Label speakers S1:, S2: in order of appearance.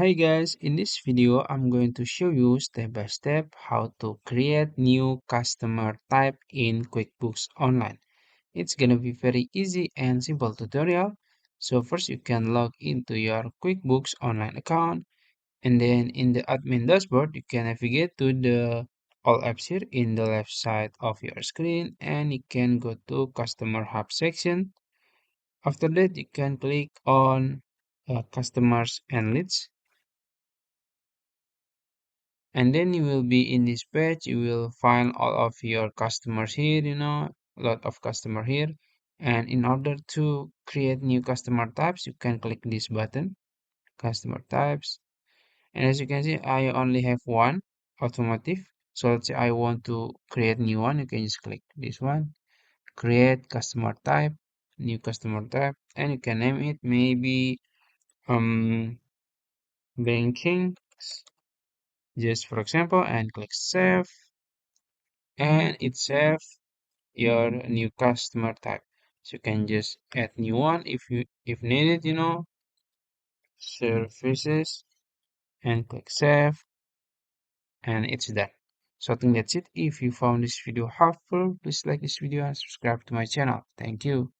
S1: Hi guys, in this video I'm going to show you step by step how to create new customer type in QuickBooks Online. It's gonna be very easy and simple tutorial. So first you can log into your QuickBooks Online account, and then in the admin dashboard you can navigate to the all apps here in the left side of your screen, and you can go to customer hub section. After that you can click on customers and leads. And then you will be in this page. You will find all of your customers here, a lot of customer here. And in order to create new customer types, you can click this button, customer types. And as you can see, I only have one, automotive. So let's say I want to create new one, you can just click this one, create customer type, new customer type, and you can name it maybe um banking, just for example, and click save, and it saves your new customer type. So you can just add new one if needed, services, and click save, and it's done. So I think that's it. If you found this video helpful, please like this video and subscribe to my channel. Thank you.